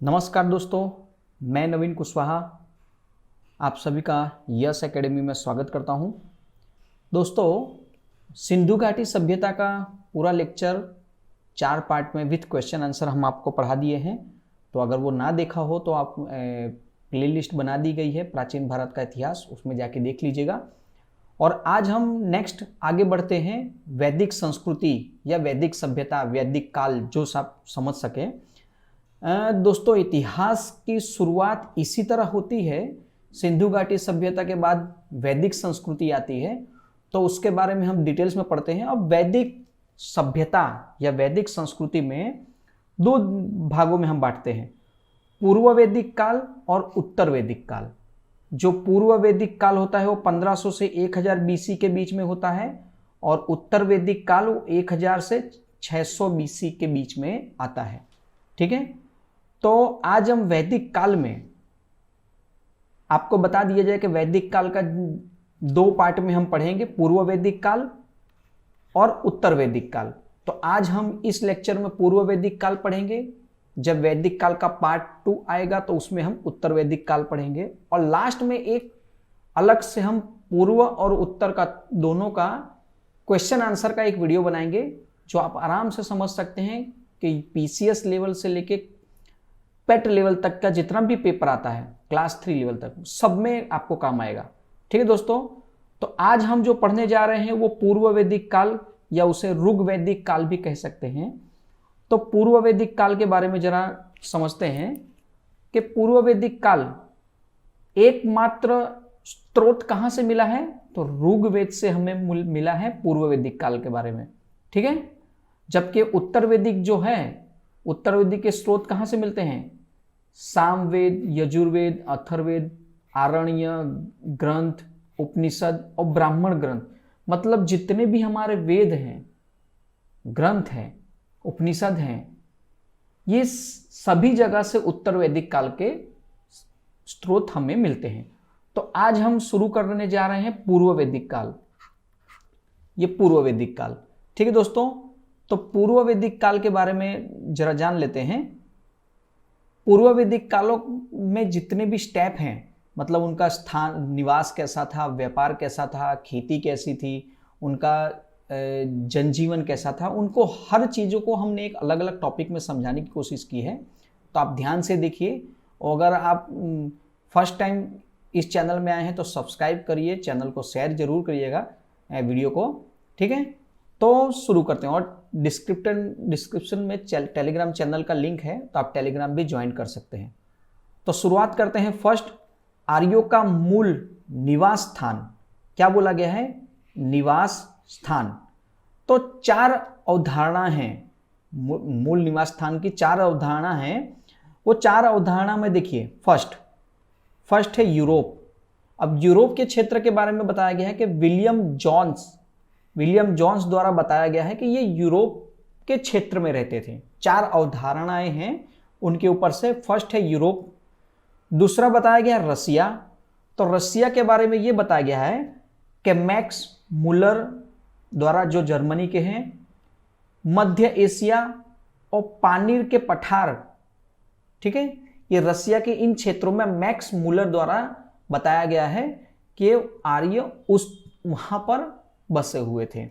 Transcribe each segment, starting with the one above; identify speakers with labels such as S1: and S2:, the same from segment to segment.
S1: नमस्कार दोस्तों, मैं नवीन कुशवाहा आप सभी का यस एकेडमी में स्वागत करता हूं। दोस्तों, सिंधु घाटी सभ्यता का पूरा लेक्चर 4 पार्ट में विथ क्वेश्चन आंसर हम आपको पढ़ा दिए हैं। तो अगर वो ना देखा हो तो आप प्ले लिस्ट बना दी गई है प्राचीन भारत का इतिहास, उसमें जाके देख लीजिएगा। और आज हम नेक्स्ट आगे बढ़ते हैं वैदिक संस्कृति या वैदिक सभ्यता, वैदिक काल, जो आप समझ सकें। दोस्तों, इतिहास की शुरुआत इसी तरह होती है। सिंधु घाटी सभ्यता के बाद वैदिक संस्कृति आती है, तो उसके बारे में हम डिटेल्स में पढ़ते हैं। अब वैदिक सभ्यता या वैदिक संस्कृति में 2 भागों में हम बांटते हैं, पूर्व वैदिक काल और उत्तर वैदिक काल। जो पूर्व वैदिक काल होता है वो 1500 से 1000 बीसी के बीच में होता है, और उत्तर वैदिक काल वो 1000 से 600 बीसी के बीच में आता है। ठीक है, तो आज हम वैदिक काल में आपको बता दिया जाए कि वैदिक काल का 2 पार्ट में हम पढ़ेंगे, पूर्व वैदिक काल और उत्तर वैदिक काल। तो आज हम इस लेक्चर में पूर्व वैदिक काल पढ़ेंगे। जब वैदिक काल का पार्ट 2 आएगा तो उसमें हम उत्तर वैदिक काल पढ़ेंगे, और लास्ट में एक अलग से हम पूर्व और उत्तर का दोनों का क्वेश्चन आंसर का एक वीडियो बनाएंगे, जो आप आराम से समझ सकते हैं कि पीसीएस लेवल से लेके पेट लेवल तक का जितना भी पेपर आता है, क्लास 3 लेवल तक, सब में आपको काम आएगा। ठीक है दोस्तों, तो आज हम जो पढ़ने जा रहे हैं वो पूर्व वैदिक काल, या उसे ऋग वैदिक काल भी कह सकते हैं। तो पूर्व वैदिक काल के बारे में जरा समझते हैं कि पूर्व वैदिक काल एकमात्र स्रोत कहां से मिला है, तो ऋग वेद से हमें मिला है पूर्व वैदिक काल के बारे में। ठीक है, जबकि उत्तर वैदिक जो है, उत्तर वैदिक के स्रोत कहां से मिलते हैं, सामवेद, यजुर्वेद, अथर्ववेद, आरण्य ग्रंथ, उपनिषद और ब्राह्मण ग्रंथ। मतलब जितने भी हमारे वेद हैं, ग्रंथ हैं, उपनिषद हैं, ये सभी जगह से उत्तर वैदिक काल के स्रोत हमें मिलते हैं। तो आज हम शुरू करने जा रहे हैं पूर्व वैदिक काल, ये पूर्व वैदिक काल। ठीक है दोस्तों, तो पूर्व वैदिक काल के बारे में जरा जान लेते हैं। पूर्व वैदिक कालों में जितने भी स्टेप हैं, मतलब उनका स्थान, निवास कैसा था, व्यापार कैसा था, खेती कैसी थी, उनका जनजीवन कैसा था, उनको हर चीज़ों को हमने एक अलग अलग टॉपिक में समझाने की कोशिश की है। तो आप ध्यान से देखिए, और अगर आप फर्स्ट टाइम इस चैनल में आए हैं तो सब्सक्राइब करिए, चैनल को शेयर जरूर करिएगा वीडियो को। ठीक है, तो शुरू करते हैं। और डिस्क्रिप्शन में टेलीग्राम चैनल का लिंक है, तो आप टेलीग्राम भी ज्वाइन कर सकते हैं। तो शुरुआत करते हैं। फर्स्ट, आर्यों का मूल निवास स्थान क्या बोला गया है, निवास स्थान। तो 4 अवधारणा हैं, मूल निवास स्थान की 4 अवधारणा हैं। वो 4 अवधारणा में देखिए, फर्स्ट है यूरोप। अब यूरोप के क्षेत्र के बारे में बताया गया है कि विलियम जॉन्स द्वारा बताया गया है कि ये यूरोप के क्षेत्र में रहते थे। 4 अवधारणाएं हैं उनके ऊपर से। फर्स्ट है यूरोप। दूसरा बताया गया रसिया। तो रसिया के बारे में ये बताया गया है कि मैक्स मुलर द्वारा, जो जर्मनी के हैं, मध्य एशिया और पानीर के पठार, ठीक है, ये रसिया के इन क्षेत्रों में मैक्स मुलर द्वारा बताया गया है कि आर्य वहां पर बसे हुए थे।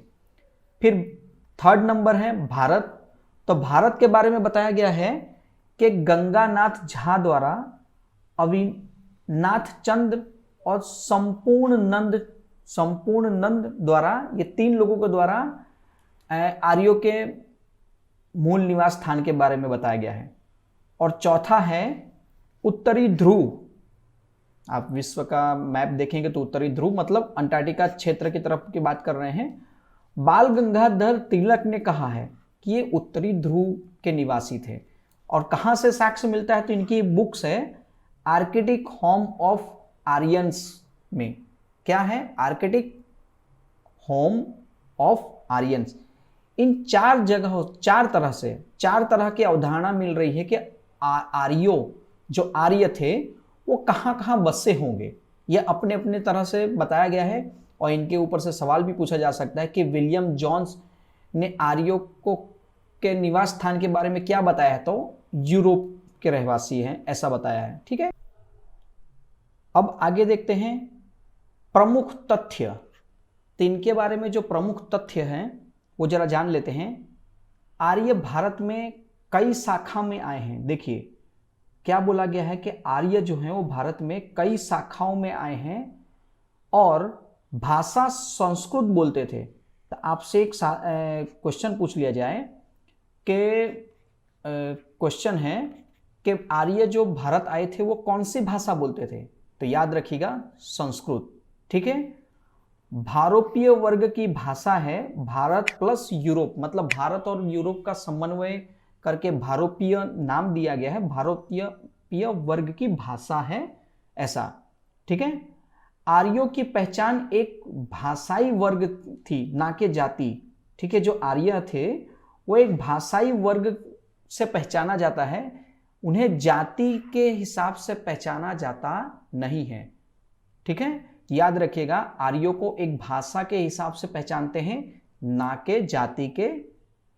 S1: फिर थर्ड नंबर है भारत। तो भारत के बारे में बताया गया है कि गंगानाथ झा द्वारा, अविनाथ चंद्र और संपूर्ण नंद द्वारा, ये 3 लोगों के द्वारा आर्यों के मूल निवास स्थान के बारे में बताया गया है। और चौथा है उत्तरी ध्रुव। आप विश्व का मैप देखेंगे तो उत्तरी ध्रुव मतलब अंटार्कटिका क्षेत्र की तरफ की बात कर रहे हैं। बाल गंगाधर तिलक ने कहा है कि ये उत्तरी ध्रुव के निवासी थे। और कहाँ से साक्ष्य मिलता है, तो इनकी बुक्स है आर्कटिक होम ऑफ आर्यंस में। क्या है, आर्कटिक होम ऑफ आर्यंस। इन 4 जगहों, 4 तरह की अवधारणा मिल रही है कि आर्यों, जो आर्य थे, वो कहाँ कहाँ बसे होंगे। यह अपने अपने तरह से बताया गया है। और इनके ऊपर से सवाल भी पूछा जा सकता है कि विलियम जॉन्स ने आर्यों को के निवास स्थान के बारे में क्या बताया है, तो यूरोप के रहवासी हैं, ऐसा बताया है। ठीक है, अब आगे देखते हैं प्रमुख तथ्य। तो इनके बारे में जो प्रमुख तथ्य हैं वो जरा जान लेते हैं। आर्य भारत में कई शाखा में आए हैं। देखिए क्या बोला गया है कि आर्य जो हैं वो भारत में कई शाखाओं में आए हैं और भाषा संस्कृत बोलते थे। तो आपसे एक क्वेश्चन पूछ लिया जाए कि क्वेश्चन है कि आर्य जो भारत आए थे वो कौन सी भाषा बोलते थे, तो याद रखिएगा संस्कृत। ठीक है, भारोपीय वर्ग की भाषा है भारत प्लस यूरोप, मतलब भारत और यूरोप का समन्वय करके भारोपीय नाम दिया गया है। भारोपीय वर्ग की भाषा है ऐसा। ठीक है, आर्यों की पहचान एक भाषाई वर्ग थी, ना कि जाति। ठीक है, जो आर्य थे वो एक भाषाई वर्ग से पहचाना जाता है, उन्हें जाति के हिसाब से पहचाना जाता नहीं है। ठीक है, याद रखिएगा आर्यों को एक भाषा के हिसाब से पहचानते हैं, ना कि जाति के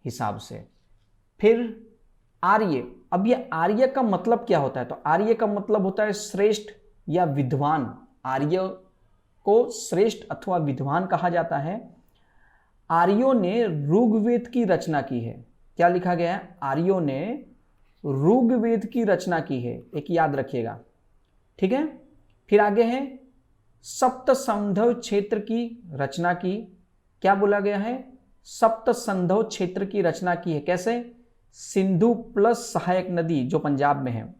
S1: हिसाब से। फिर आर्य, अब ये आर्य का मतलब क्या होता है, तो आर्य का मतलब होता है श्रेष्ठ या विद्वान। आर्य को श्रेष्ठ अथवा विद्वान कहा जाता है। आर्यों ने ऋग्वेद की रचना की है। क्या लिखा गया है, आर्यों ने ऋग्वेद की रचना की है, एक याद रखिएगा। ठीक है, फिर आगे है सप्त संधव क्षेत्र की रचना की। क्या बोला गया है, सप्त संधव क्षेत्र की रचना की है। कैसे, सिंधु प्लस सहायक नदी जो पंजाब में है,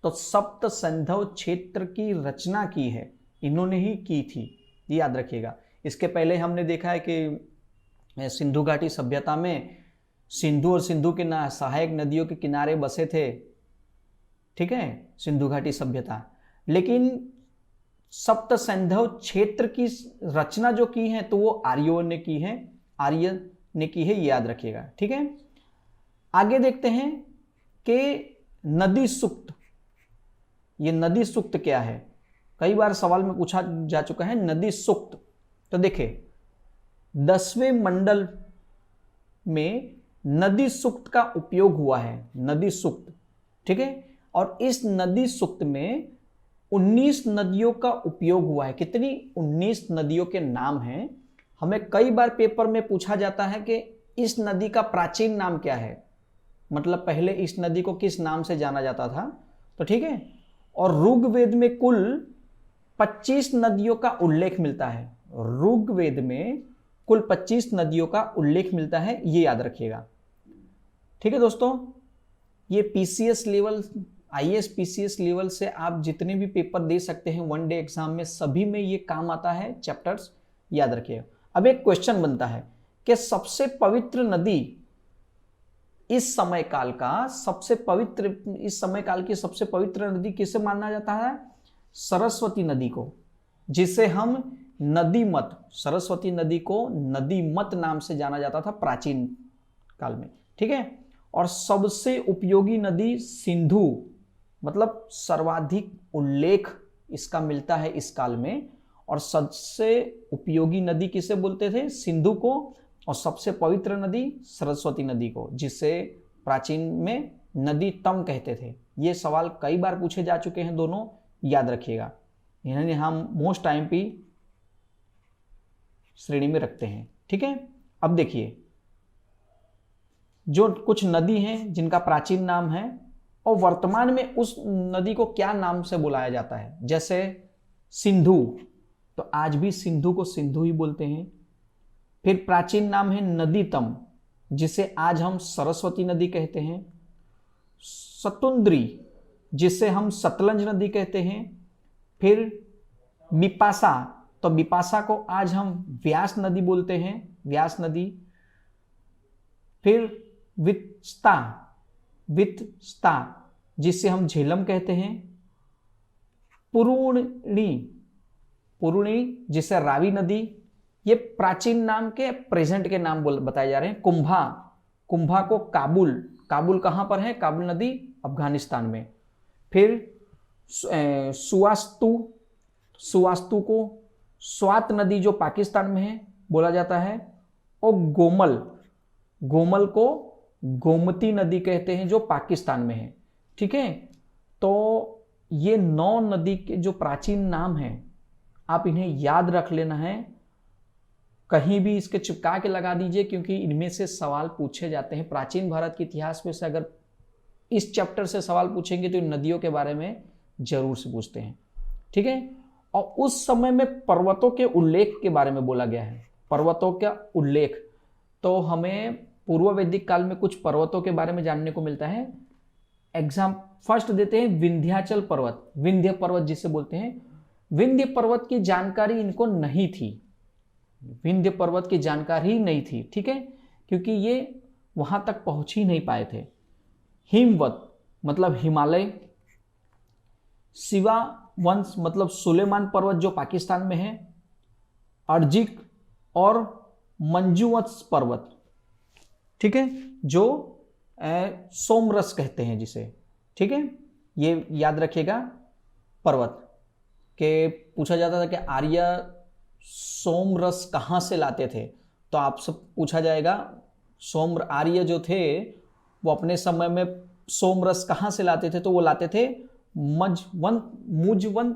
S1: तो सप्त संधव क्षेत्र की रचना की है, इन्होंने ही की थी, ये याद रखिएगा। इसके पहले हमने देखा है कि सिंधु घाटी सभ्यता में सिंधु और सिंधु के सहायक नदियों के किनारे बसे थे। ठीक है, सिंधु घाटी सभ्यता, लेकिन सप्त संधव क्षेत्र की रचना जो की है तो वो आर्यों ने की है, आर्य ने की है, ये याद रखिएगा। ठीक है, आगे देखते हैं कि नदी सूक्त। ये नदी सूक्त क्या है, कई बार सवाल में पूछा जा चुका है नदी सूक्त। तो देखिए 10वें मंडल में नदी सूक्त का उपयोग हुआ है, नदी सूक्त। ठीक है, और इस नदी सूक्त में 19 नदियों का उपयोग हुआ है। कितनी, 19 नदियों के नाम हैं। हमें कई बार पेपर में पूछा जाता है कि इस नदी का प्राचीन नाम क्या है, मतलब पहले इस नदी को किस नाम से जाना जाता था। तो ठीक है, और ऋग्वेद में कुल 25 नदियों का उल्लेख मिलता है। ऋग्वेद में कुल 25 नदियों का उल्लेख मिलता है, ये याद रखिएगा। ठीक है दोस्तों, ये PCS level, IAS PCS level से आप जितने भी पेपर दे सकते हैं वन डे एग्जाम में, सभी में ये काम आता है चैप्टर्स, याद रखिएगा। अब एक क्वेश्चन बनता है कि सबसे पवित्र नदी इस समय काल की सबसे पवित्र नदी किसे माना जाता है, सरस्वती नदी को, जिसे हम नदी मत, सरस्वती नदी को नदी मत नाम से जाना जाता था प्राचीन काल में। ठीक है, और सबसे उपयोगी नदी सिंधु, मतलब सर्वाधिक उल्लेख इसका मिलता है इस काल में, और सबसे उपयोगी नदी किसे बोलते थे, सिंधु को, और सबसे पवित्र नदी सरस्वती नदी को, जिसे प्राचीन में नदी तम कहते थे। ये सवाल कई बार पूछे जा चुके हैं, दोनों याद रखिएगा, इन्हें हम मोस्ट टाइम पे श्रेणी में रखते हैं। ठीक है, अब देखिए जो कुछ नदी हैं जिनका प्राचीन नाम है और वर्तमान में उस नदी को क्या नाम से बुलाया जाता है, जैसे सिंधु, तो आज भी सिंधु को सिंधु ही बोलते हैं। फिर प्राचीन नाम है नदीतम, जिसे आज हम सरस्वती नदी कहते हैं। सतुंद्री, जिसे हम सतलज नदी कहते हैं। फिर बिपाशा, तो बिपाशा को आज हम व्यास नदी बोलते हैं, व्यास नदी। फिर वित्स्ता, जिसे हम झेलम कहते हैं। पुरुणी, जिसे रावी नदी। ये प्राचीन नाम के प्रेजेंट के नाम बताए जा रहे हैं। कुंभा को काबुल कहां पर है, काबुल नदी अफगानिस्तान में। फिर सुवास्तु को स्वात नदी जो पाकिस्तान में है बोला जाता है। और गोमल को गोमती नदी कहते हैं जो पाकिस्तान में है। ठीक है। तो ये 9 नदी के जो प्राचीन नाम हैं, आप इन्हें याद रख लेना है, कहीं भी इसके चिपका के लगा दीजिए, क्योंकि इनमें से सवाल पूछे जाते हैं। प्राचीन भारत के इतिहास में से अगर इस चैप्टर से सवाल पूछेंगे तो इन नदियों के बारे में जरूर से पूछते हैं, ठीक है। और उस समय में पर्वतों के उल्लेख के बारे में बोला गया है, पर्वतों का उल्लेख। तो हमें पूर्व वैदिक काल में कुछ पर्वतों के बारे में जानने को मिलता है। एग्जाम फर्स्ट देते हैं विंध्याचल पर्वत, विंध्य पर्वत जिसे बोलते हैं। विंध्य पर्वत की जानकारी इनको नहीं थी, विंध्य पर्वत की जानकारी ही नहीं थी, ठीक है, क्योंकि ये वहां तक पहुंच ही नहीं पाए थे। हिमवत मतलब हिमालय, शिवा वंश मतलब सुलेमान पर्वत जो पाकिस्तान में है, अर्जिक और मंजूवंश पर्वत, ठीक है, जो सोमरस कहते हैं जिसे, ठीक है। ये याद रखिएगा पर्वत के पूछा जाता था कि आर्य सोमरस कहाँ से लाते थे, तो आपसे पूछा जाएगा आर्य जो थे वो अपने समय में सोमरस कहाँ से लाते थे, तो वो लाते थे मुजवन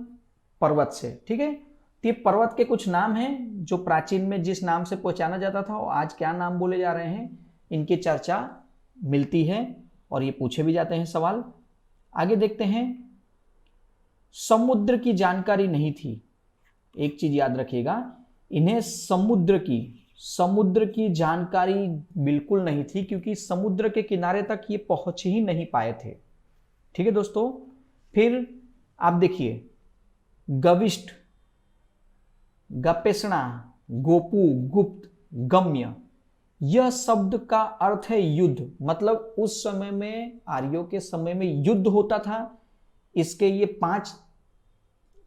S1: पर्वत से, ठीक है। तो ये पर्वत के कुछ नाम हैं जो प्राचीन में जिस नाम से पहचाना जाता था और आज क्या नाम बोले जा रहे हैं, इनकी चर्चा मिलती है और ये पूछे भी जाते हैं सवाल। आगे देखते हैं, समुद्र की जानकारी नहीं थी। एक चीज याद रखिएगा, इन्हें समुद्र की जानकारी बिल्कुल नहीं थी, क्योंकि समुद्र के किनारे तक ये पहुंच ही नहीं पाए थे, ठीक है दोस्तों। फिर आप देखिए, गविष्ठ, गपेषणा, गोपू, गुप्त, गम्य, यह शब्द का अर्थ है युद्ध। मतलब उस समय में, आर्यों के समय में युद्ध होता था। इसके ये 5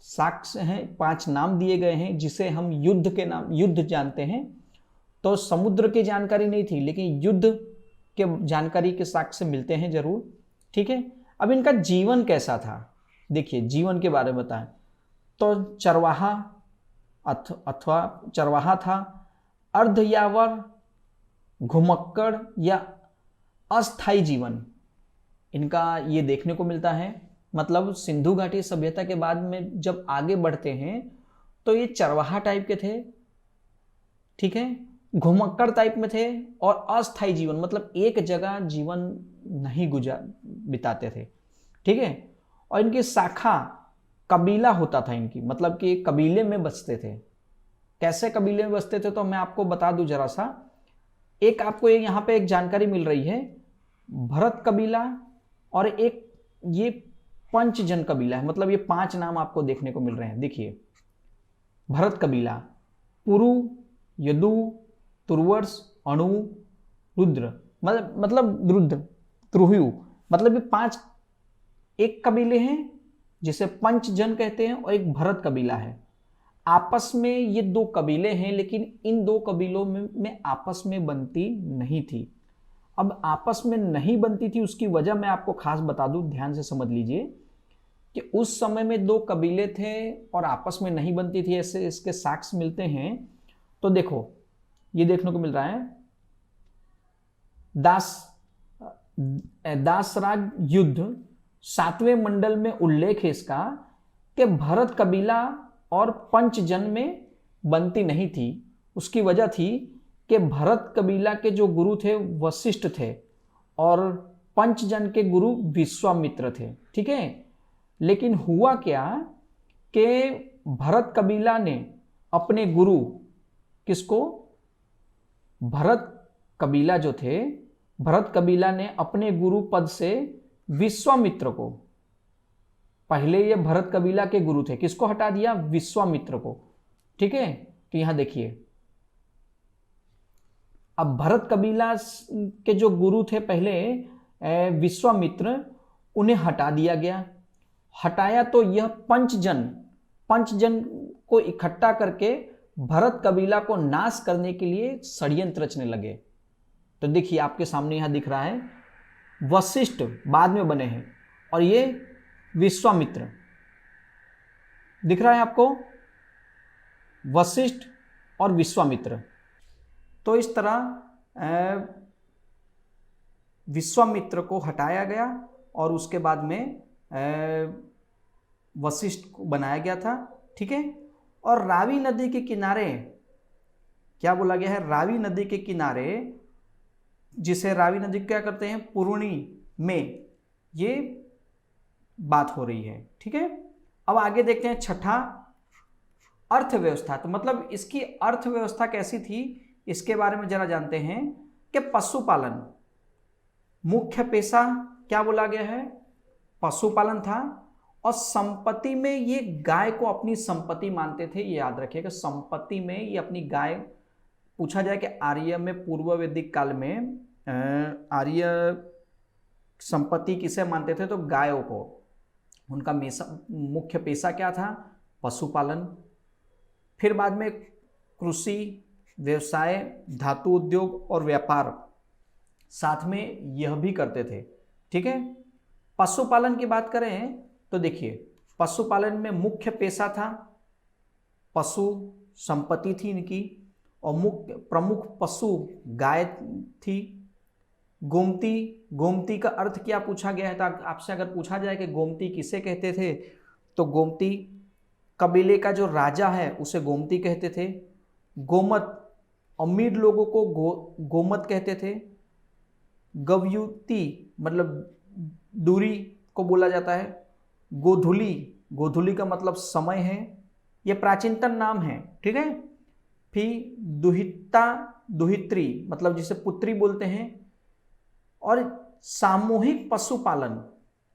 S1: साक्ष्य हैं, 5 नाम दिए गए हैं जिसे हम युद्ध के नाम, युद्ध जानते हैं। तो समुद्र की जानकारी नहीं थी, लेकिन युद्ध के जानकारी के साक्ष्य मिलते हैं जरूर, ठीक है। अब इनका जीवन कैसा था, देखिए जीवन के बारे में बताएं तो चरवाहा अथवा चरवाहा था, अर्धयावर, घुमक्कड़ या अस्थाई जीवन इनका ये देखने को मिलता है। मतलब सिंधु घाटी सभ्यता के बाद में जब आगे बढ़ते हैं तो ये चरवाहा टाइप के थे, ठीक है, घुमक्कड़ टाइप में थे, और अस्थाई जीवन मतलब एक जगह जीवन नहीं बिताते थे, ठीक है। और इनकी शाखा कबीला होता था इनकी, मतलब कि कबीले में बसते थे। कैसे कबीले में बसते थे तो मैं आपको बता दूं जरा सा। एक आपको यहाँ पे एक जानकारी मिल रही है, भरत कबीला, और एक ये पंचजन कबीला है। मतलब ये 5 नाम आपको देखने को मिल रहे हैं। देखिए, भरत कबीला, पुरु, यदु, तुर्वस, अणु, रुद्र, मतलब रुद्र, त्रुहु, मतलब ये 5 एक कबीले हैं जिसे पंचजन कहते हैं, और एक भरत कबीला है। आपस में ये 2 कबीले हैं, लेकिन इन 2 कबीलों में आपस में बनती नहीं थी। अब आपस में नहीं बनती थी, उसकी वजह मैं आपको खास बता दूं, ध्यान से समझ लीजिए कि उस समय में 2 कबीले थे और आपस में नहीं बनती थी, ऐसे इसके साक्ष्य मिलते हैं। तो देखो, ये देखने को मिल रहा है, दासराग युद्ध 7वें मंडल में उल्लेख है इसका कि भरत कबीला और पंचजन में बनती नहीं थी। उसकी वजह थी कि भरत कबीला के जो गुरु थे वशिष्ठ थे और पंचजन के गुरु विश्वामित्र थे, ठीक है। लेकिन हुआ क्या कि भरत कबीला ने अपने गुरु, किसको, भरत कबीला जो थे, भरत कबीला ने अपने गुरु पद से विश्वामित्र को, पहले ये भरत कबीला के गुरु थे, किसको हटा दिया, विश्वामित्र को, ठीक है। तो यहां देखिए, अब भरत कबीला के जो गुरु थे पहले विश्वामित्र, उन्हें हटा दिया गया। हटाया तो यह पंचजन को इकट्ठा करके भरत कबीला को नाश करने के लिए षड्यंत्र रचने लगे। तो देखिए आपके सामने यहां दिख रहा है, वशिष्ठ बाद में बने हैं और ये विश्वामित्र दिख रहा है आपको, वशिष्ठ और विश्वामित्र। तो इस तरह विश्वामित्र को हटाया गया और उसके बाद में वशिष्ठ को बनाया गया था। ठीक है, और रावी नदी के किनारे क्या बोला गया है, रावी नदी के किनारे, जिसे रावी नदी क्या करते हैं, पूर्णी में, ये बात हो रही है। ठीक है, अब आगे देखते हैं छठा, अर्थव्यवस्था। तो मतलब इसकी अर्थव्यवस्था कैसी थी, इसके बारे में जरा जानते हैं कि पशुपालन मुख्य पेशा क्या बोला गया है, पशुपालन था। और संपत्ति में ये गाय को अपनी संपत्ति मानते थे, ये याद रखिएगा, संपत्ति में ये अपनी गाय। पूछा जाए कि आर्य में पूर्व वैदिक काल में आर्य संपत्ति किसे मानते थे, तो गायों को। उनका मुख्य पेशा क्या था, पशुपालन। फिर बाद में कृषि, व्यवसाय, धातु उद्योग और व्यापार साथ में यह भी करते थे। ठीक है, पशुपालन की बात करें तो देखिए, पशुपालन में मुख्य पेशा था, पशु संपत्ति थी इनकी, और मुख्य प्रमुख पशु गाय थी। गोमती, गोमती का अर्थ क्या पूछा गया है, तो आपसे अगर पूछा जाए कि गोमती किसे कहते थे, तो गोमती कबीले का जो राजा है उसे गोमती कहते थे। गोमत, अमीर लोगों को गोमत कहते थे। गवयुति मतलब दूरी को बोला जाता है। गोधुली, गोधुली का मतलब समय है, यह प्राचीनतम नाम है। ठीक है, फिर दुहिता, दुहित्री मतलब जिसे पुत्री बोलते हैं। और सामूहिक पशुपालन,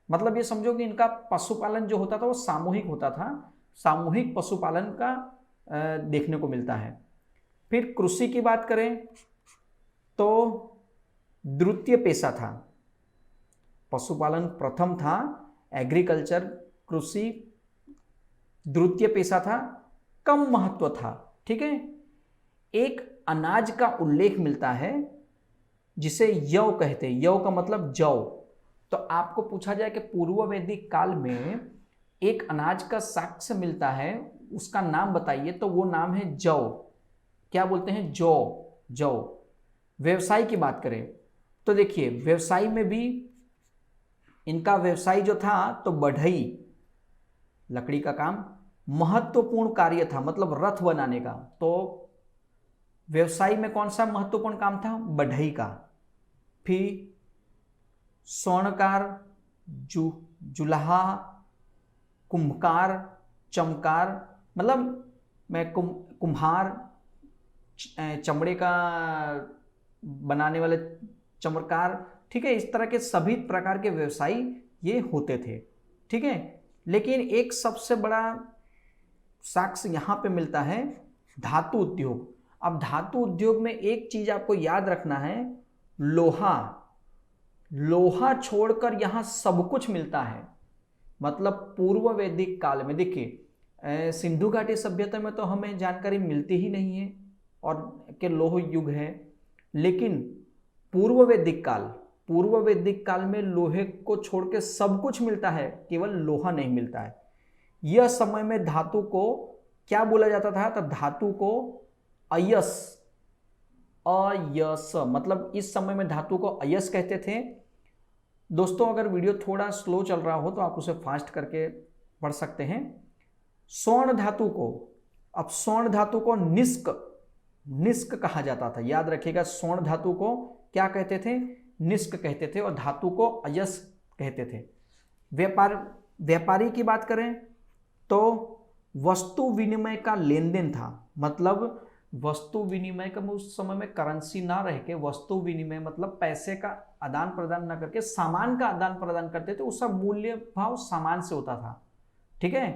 S1: मतलब ये समझो कि इनका पशुपालन जो होता था वो सामूहिक होता था, सामूहिक पशुपालन का देखने को मिलता है। फिर कृषि की बात करें तो द्वितीय पेशा था, पशुपालन प्रथम था, एग्रीकल्चर कृषि द्वितीय पेशा था, कम महत्व था। ठीक है, एक अनाज का उल्लेख मिलता है जिसे यव कहते हैं, यव का मतलब जौ। तो आपको पूछा जाए कि पूर्व वैदिक काल में एक अनाज का साक्ष्य मिलता है, उसका नाम बताइए, तो वो नाम है जौ। क्या बोलते हैं, जौ, जौ। व्यवसाय की बात करें तो देखिए, व्यवसाय में भी इनका व्यवसाय जो था तो बढ़ई, लकड़ी का काम महत्वपूर्ण कार्य था, मतलब रथ बनाने का। तो व्यवसाय में कौन सा महत्वपूर्ण काम था, बढ़ई का। फिर स्वर्णकार, जुलाहा, कुंभकार, चमकार, मतलब मैं कुम्हार, चमड़े का बनाने वाले चमरकार। ठीक है, इस तरह के सभी प्रकार के व्यवसाय ये होते थे। ठीक है, लेकिन एक सबसे बड़ा साक्ष्य यहाँ पे मिलता है, धातु उद्योग। अब धातु उद्योग में एक चीज आपको याद रखना है, लोहा, लोहा छोड़कर यहाँ सब कुछ मिलता है। मतलब पूर्व वैदिक काल में देखिए, सिंधु घाटी सभ्यता में तो हमें जानकारी मिलती ही नहीं है और के लोह युग है, लेकिन पूर्व वैदिक काल में लोहे को छोड़ के सब कुछ मिलता है, केवल लोहा नहीं मिलता है। यह समय में धातु को क्या बोला जाता था, तो धातु को अयस, अयस, मतलब इस समय में धातु को अयस कहते थे। दोस्तों अगर वीडियो थोड़ा स्लो चल रहा हो तो आप उसे फास्ट करके पढ़ सकते हैं। स्वर्ण धातु को, अब स्वर्ण धातु को निष्क, निष्क कहा जाता था, याद रखिएगा। स्वर्ण धातु को क्या कहते थे, निष्क कहते थे, और धातु को अयस कहते थे। व्यापारी की बात करें तो वस्तु विनिमय का लेन देन था, मतलब वस्तु विनिमय का उस समय में करेंसी ना रह के वस्तु विनिमय मतलब पैसे का आदान प्रदान ना करके सामान का आदान प्रदान करते थे, उसका मूल्य भाव सामान से होता था। ठीक है,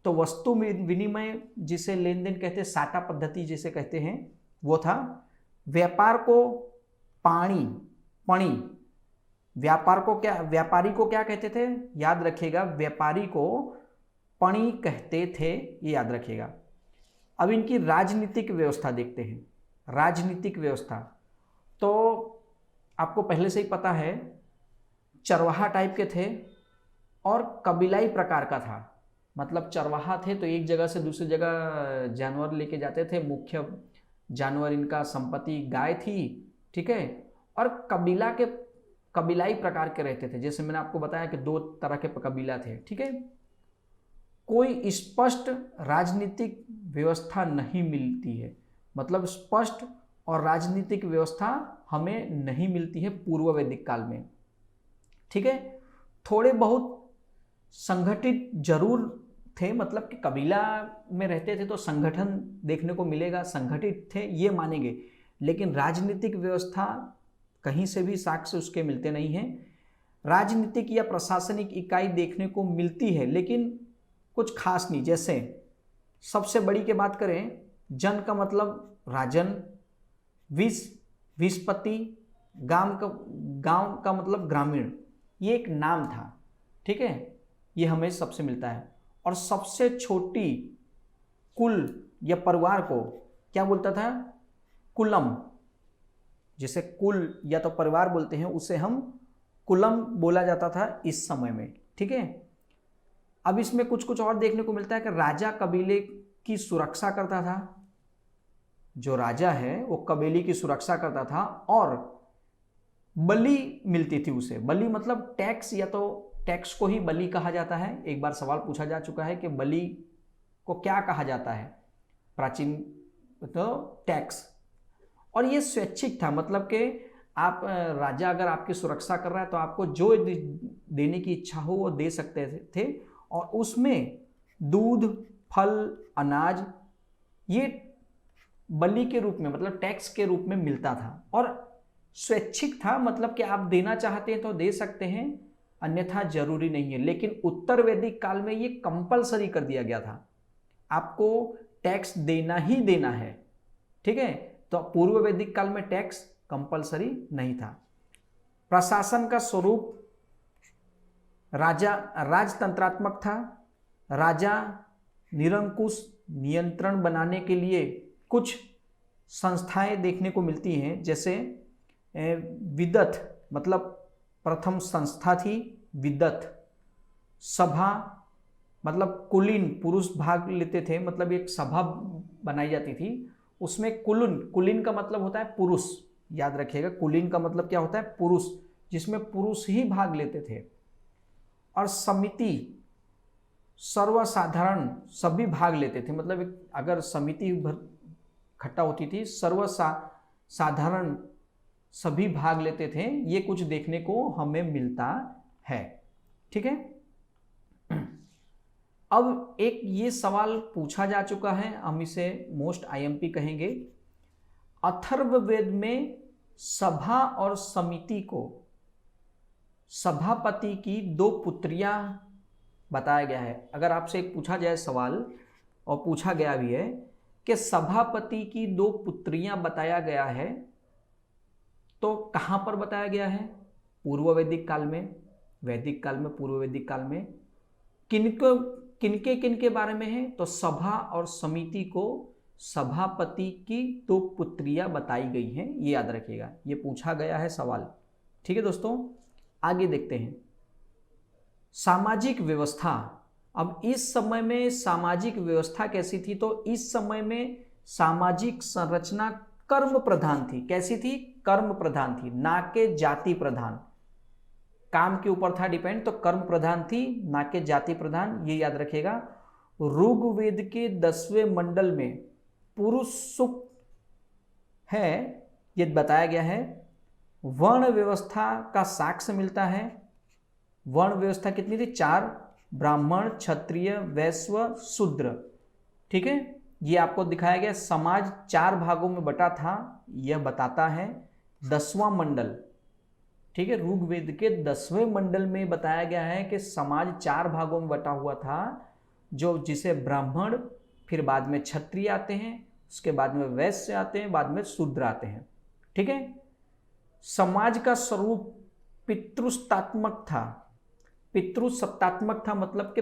S1: तो वस्तु विनिमय जिसे लेन देन कहते हैं, साटा पद्धति जिसे कहते हैं, वो था। व्यापार को पाणी, पणी, व्यापार को क्या, व्यापारी को क्या कहते थे, याद रखिएगा, व्यापारी को पणी कहते थे, ये याद रखिएगा। अब इनकी राजनीतिक व्यवस्था देखते हैं। राजनीतिक व्यवस्था तो आपको पहले से ही पता है, चरवाहा टाइप के थे और कबीलाई प्रकार का था। मतलब चरवाहा थे तो एक जगह से दूसरी जगह जानवर लेके जाते थे, मुख्य जानवर इनका संपत्ति गाय थी। ठीक है, और कबीला के कबीलाई प्रकार के रहते थे। जैसे मैंने आपको बताया कि 2 तरह के कबीला थे, ठीक है। कोई स्पष्ट राजनीतिक व्यवस्था नहीं मिलती है, मतलब स्पष्ट और राजनीतिक व्यवस्था हमें नहीं मिलती है पूर्व वैदिक काल में, ठीक है। थोड़े बहुत संगठित जरूर थे, मतलब कि कबीला में रहते थे तो संगठन देखने को मिलेगा, संगठित थे ये मानेंगे, लेकिन राजनीतिक व्यवस्था कहीं से भी साक्ष्य उसके मिलते नहीं हैं। राजनीतिक या प्रशासनिक इकाई देखने को मिलती है लेकिन कुछ खास नहीं। जैसे सबसे बड़ी की बात करें, जन का मतलब राजन, विस्पति, गांव का मतलब ग्रामीण, ये एक नाम था, ठीक है, ये हमें सबसे मिलता है। और सबसे छोटी कुल या परिवार को क्या बोलता था? कुलम। जिसे कुल या तो परिवार बोलते हैं उसे हम कुलम बोला जाता था इस समय में, ठीक है। अब इसमें कुछ कुछ और देखने को मिलता है कि राजा कबीले की सुरक्षा करता था। जो राजा है वो कबीले की सुरक्षा करता था और बलि मिलती थी उसे। बलि मतलब टैक्स, या तो टैक्स को ही बलि कहा जाता है। एक बार सवाल पूछा जा चुका है कि बलि को क्या कहा जाता है प्राचीन, तो टैक्स। और ये स्वैच्छिक था, मतलब कि आप राजा अगर आपकी सुरक्षा कर रहा है तो आपको जो देने की इच्छा हो वो दे सकते थे, और उसमें दूध, फल, अनाज ये बलि के रूप में, मतलब टैक्स के रूप में मिलता था। और स्वैच्छिक था, मतलब कि आप देना चाहते हैं तो दे सकते हैं, अन्यथा जरूरी नहीं है। लेकिन उत्तर वैदिक काल में ये कंपलसरी कर दिया गया था, आपको टैक्स देना ही देना है, ठीक है। तो पूर्व वैदिक काल में टैक्स कंपलसरी नहीं था। प्रशासन का स्वरूप राजतंत्रात्मक था। राजा निरंकुश नियंत्रण बनाने के लिए कुछ संस्थाएं देखने को मिलती हैं। जैसे विदत, मतलब प्रथम संस्था थी विदत। सभा, मतलब कुलीन, पुरुष भाग लेते थे, मतलब एक सभा बनाई जाती थी, उसमें कुलीन का मतलब होता है पुरुष, याद रखिएगा, कुलीन का मतलब क्या होता है? पुरुष, जिसमें पुरुष ही भाग लेते थे। और समिति, सर्वसाधारण, सभी भाग लेते थे, मतलब अगर समिति इकट्ठा होती थी, सर्वसाधारण सभी भाग लेते थे। ये कुछ देखने को हमें मिलता है, ठीक है। अब एक ये सवाल पूछा जा चुका है, हम इसे मोस्ट आईएमपी कहेंगे। अथर्ववेद में सभा और समिति को सभापति की 2 पुत्रियां बताया गया है। अगर आपसे एक पूछा जाए सवाल, और पूछा गया भी है कि सभापति की 2 पुत्रियां बताया गया है, तो कहां पर बताया गया है? पूर्व वैदिक काल में, वैदिक काल में, पूर्व वैदिक काल में। किनके बारे में है? तो सभा और समिति को सभापति की 2 पुत्रियां बताई गई हैं, ये याद रखिएगा, ये पूछा गया है सवाल, ठीक है दोस्तों। आगे देखते हैं सामाजिक व्यवस्था। अब इस समय में सामाजिक व्यवस्था कैसी थी? तो इस समय में सामाजिक संरचना कर्म प्रधान थी। कैसी थी? कर्म प्रधान थी, ना के जाति प्रधान। काम के ऊपर था डिपेंड, तो कर्म प्रधान थी, ना के जाति प्रधान, ये याद रखिएगा। ऋग्वेद के 10वें मंडल में पुरुष सूक्त है, ये बताया गया है। वर्ण व्यवस्था का साक्ष्य मिलता है। वर्ण व्यवस्था कितनी थी? 4, ब्राह्मण, क्षत्रिय, वैश्य, शूद्र, ठीक है, ये आपको दिखाया गया। समाज 4 भागों में बटा था, यह बताता है 10वां मंडल, ठीक है। ऋग्वेद के 10वें मंडल में बताया गया है कि समाज 4 भागों में बटा हुआ था, जो जिसे ब्राह्मण, फिर बाद में क्षत्रिय आते हैं, उसके बाद में वैश्य आते हैं, बाद में शूद्र आते हैं, ठीक है। समाज का स्वरूप पितृसत्तात्मक था। पितृसत्तात्मक था मतलब कि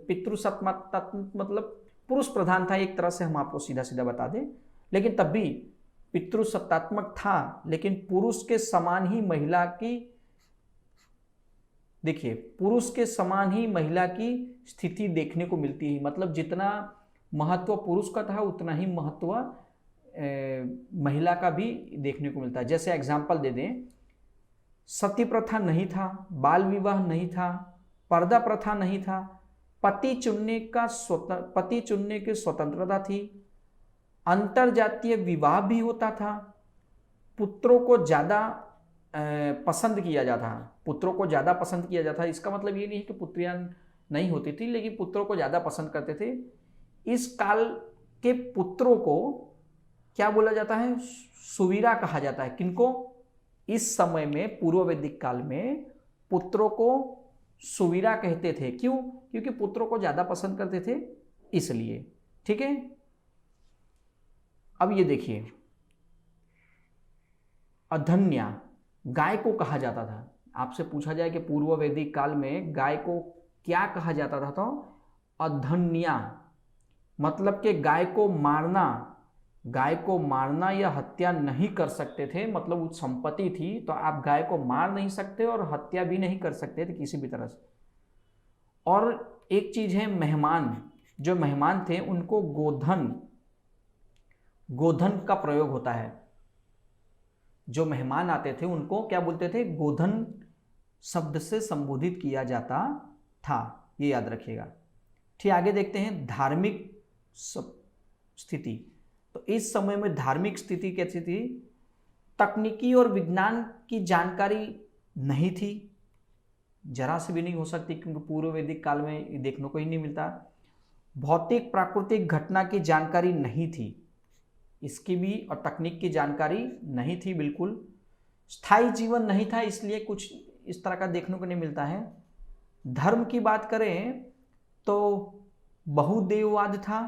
S1: पितृसत्तात्मक मतलब पुरुष प्रधान था, एक तरह से हम आपको सीधा सीधा बता दें। लेकिन तब भी पितृसत्तात्मक था, लेकिन पुरुष के समान ही महिला की, देखिए, पुरुष के समान ही महिला की स्थिति देखने को मिलती है। मतलब जितना महत्व पुरुष का था उतना ही महत्व महिला का भी देखने को मिलता है। जैसे एग्जाम्पल दे दें सती प्रथा नहीं था, बाल विवाह नहीं था, पर्दा प्रथा नहीं था, पति चुनने की स्वतंत्रता थी, अंतरजातीय विवाह भी होता था, पुत्रों को ज़्यादा पसंद किया जाता, पुत्रों को ज़्यादा पसंद किया जाता। इसका मतलब ये नहीं है कि पुत्रियां नहीं होती थी, लेकिन पुत्रों को ज़्यादा पसंद करते थे। इस काल के पुत्रों को क्या बोला जाता है? सुवीरा कहा जाता है। किनको? इस समय में पूर्व वैदिक काल में पुत्रों को सुवीरा कहते थे। क्यों? क्योंकि पुत्रों को ज़्यादा पसंद करते थे, इसलिए। ठीक है, अब ये देखिए, अधन्या गाय को कहा जाता था। आपसे पूछा जाए कि पूर्व वैदिक काल में गाय को क्या कहा जाता था, तो अधन्या, मतलब कि गाय को मारना या हत्या नहीं कर सकते थे। मतलब वो संपत्ति थी, तो आप गाय को मार नहीं सकते और हत्या भी नहीं कर सकते थे किसी भी तरह से। और एक चीज है, मेहमान, जो मेहमान थे उनको गोधन का प्रयोग होता है। जो मेहमान आते थे उनको क्या बोलते थे? गोधन शब्द से संबोधित किया जाता था, ये याद रखिएगा। ठीक, आगे देखते हैं धार्मिक स्थिति। तो इस समय में धार्मिक स्थिति कैसी थी? तकनीकी और विज्ञान की जानकारी नहीं थी, जरा से भी नहीं हो सकती, क्योंकि पूर्व वैदिक काल में देखने को ही नहीं मिलता। भौतिक प्राकृतिक घटना की जानकारी नहीं थी, इसकी भी, और तकनीक की जानकारी नहीं थी बिल्कुल। स्थायी जीवन नहीं था, इसलिए कुछ इस तरह का देखने को नहीं मिलता है। धर्म की बात करें तो बहुदेववाद था,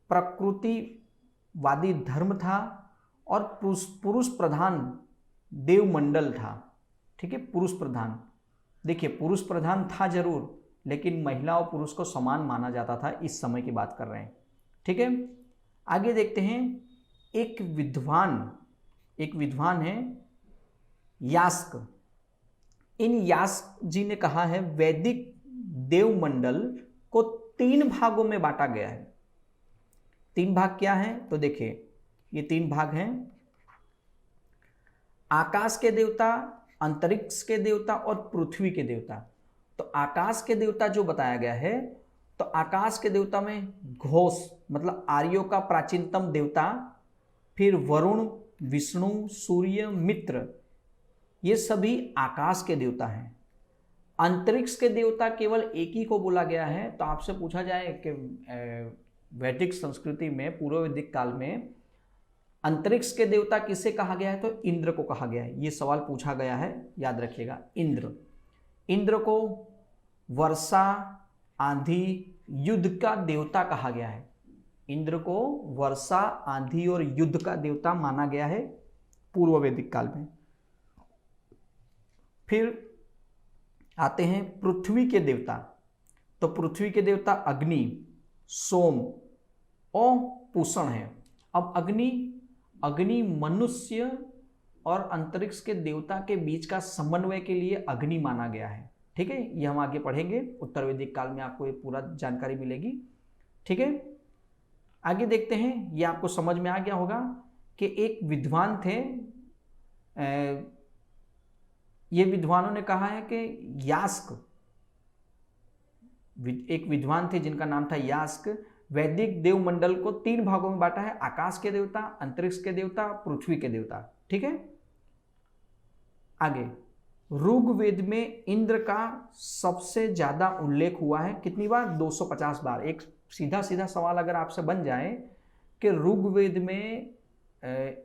S1: प्रकृतिवादी धर्म था, और पुरुष प्रधान देवमंडल था। ठीक है, पुरुष प्रधान। देखिए, पुरुष प्रधान था जरूर, लेकिन महिला और पुरुष को समान माना जाता था। इस समय की बात कर रहे हैं। ठीक है, आगे देखते हैं। एक विद्वान है यास्क। इन यास्क जी ने कहा है वैदिक देवमंडल को 3 भागों में बांटा गया है। 3 भाग क्या है? तो देखिए, ये 3 भाग हैं, आकाश के देवता, अंतरिक्ष के देवता और पृथ्वी के देवता। तो आकाश के देवता जो बताया गया है, तो आकाश के देवता में घोष, मतलब आर्यों का प्राचीनतम देवता, फिर वरुण, विष्णु, सूर्य, मित्र, ये सभी आकाश के देवता हैं। अंतरिक्ष के देवता केवल एक ही को बोला गया है। तो आपसे पूछा जाए कि वैदिक संस्कृति में, पूर्व वैदिक काल में अंतरिक्ष के देवता किसे कहा गया है? तो इंद्र को कहा गया है। ये सवाल पूछा गया है, याद रखिएगा। इंद्र को वर्षा, आंधी, युद्ध का देवता कहा गया है। इंद्र को वर्षा, आंधी और युद्ध का देवता माना गया है पूर्व वैदिक काल में। फिर आते हैं पृथ्वी के देवता। तो पृथ्वी के देवता अग्नि, सोम और पूषण है। अब अग्नि मनुष्य और अंतरिक्ष के देवता के बीच का समन्वय के लिए अग्नि माना गया है। ठीक है, ये हम आगे पढ़ेंगे, उत्तर वैदिक काल में आपको ये पूरा जानकारी मिलेगी। ठीक है, आगे देखते हैं। ये आपको समझ में आ गया होगा कि एक विद्वान थे, ये विद्वानों ने कहा है कि यास्क, एक विद्वान थे जिनका नाम था यास्क, वैदिक देवमंडल को 3 भागों में बांटा है, आकाश के देवता, अंतरिक्ष के देवता, पृथ्वी के देवता। ठीक है, आगे ऋग्वेद में इंद्र का सबसे ज्यादा उल्लेख हुआ है। कितनी बार? 250 बार। एक सीधा सवाल अगर आपसे बन जाए कि ऋग्वेद में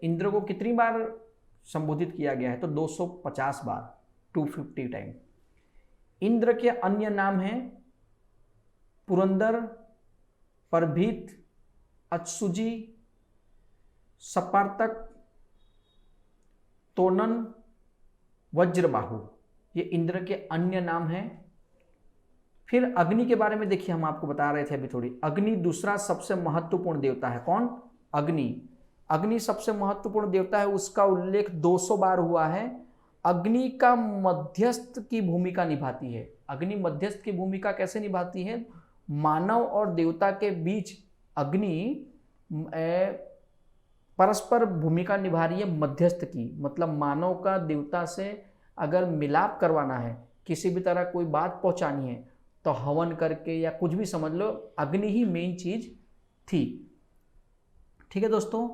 S1: इंद्र को कितनी बार संबोधित किया गया है, तो 250 बार, 250 टाइम। इंद्र के अन्य नाम हैं पुरंदर, परभीत, अचसुजी, सपार्तक, तोनन, वज्रबाहु, ये इंद्र के अन्य नाम हैं। फिर अग्नि के बारे में देखिए, हम आपको बता रहे थे अभी थोड़ी। अग्नि दूसरा सबसे महत्वपूर्ण देवता है। कौन? अग्नि सबसे महत्वपूर्ण देवता है, उसका उल्लेख 200 बार हुआ है। अग्नि का मध्यस्थ की भूमिका निभाती है। अग्नि मध्यस्थ की भूमिका कैसे निभाती है? मानव और देवता के बीच अग्नि परस्पर भूमिका निभा रही है मध्यस्थ की। मतलब मानव का देवता से अगर मिलाप करवाना है, किसी भी तरह कोई बात पहुंचानी है, तो हवन करके या कुछ भी समझ लो, अग्नि ही मेन चीज थी। ठीक है दोस्तों,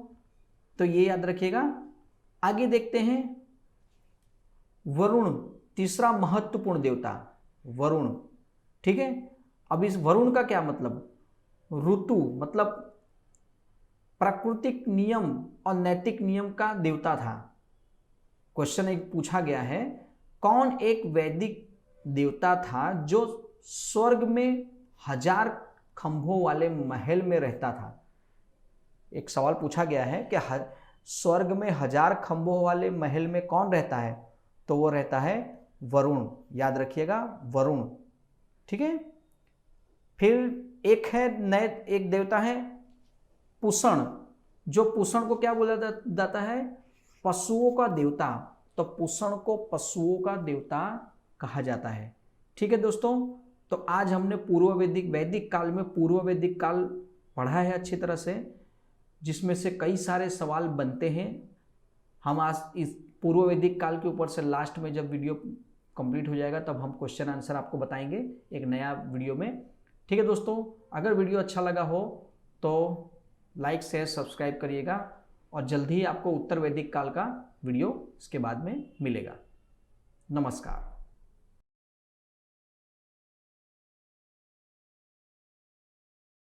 S1: तो ये याद रखिएगा। आगे देखते हैं, वरुण तीसरा महत्वपूर्ण देवता, वरुण। ठीक है, अब इस वरुण का क्या मतलब, ऋतु मतलब प्राकृतिक नियम और नैतिक नियम का देवता था। क्वेश्चन एक पूछा गया है, कौन एक वैदिक देवता था जो स्वर्ग में 1000 खंभों वाले महल में रहता था। एक सवाल पूछा गया है कि स्वर्ग में 1000 खंभों वाले महल में कौन रहता है, तो वो रहता है वरुण। याद रखिएगा, वरुण। ठीक है, फिर एक है एक देवता है पुषण, जो पुषण को क्या बोला जाता है, पशुओं का देवता। तो पुषण को पशुओं का देवता कहा जाता है। ठीक है दोस्तों, तो आज हमने पूर्व वैदिक काल में पूर्व वैदिक काल पढ़ा है अच्छी तरह से, जिसमें से कई सारे सवाल बनते हैं। हम आज इस पूर्व वैदिक काल के ऊपर से लास्ट में जब वीडियो कंप्लीट हो जाएगा तब हम क्वेश्चन आंसर आपको बताएंगे एक नया वीडियो में। ठीक है दोस्तों, अगर वीडियो अच्छा लगा हो तो लाइक शेयर सब्सक्राइब करिएगा, और जल्दी ही आपको उत्तर वैदिक काल का वीडियो इसके बाद में मिलेगा। नमस्कार।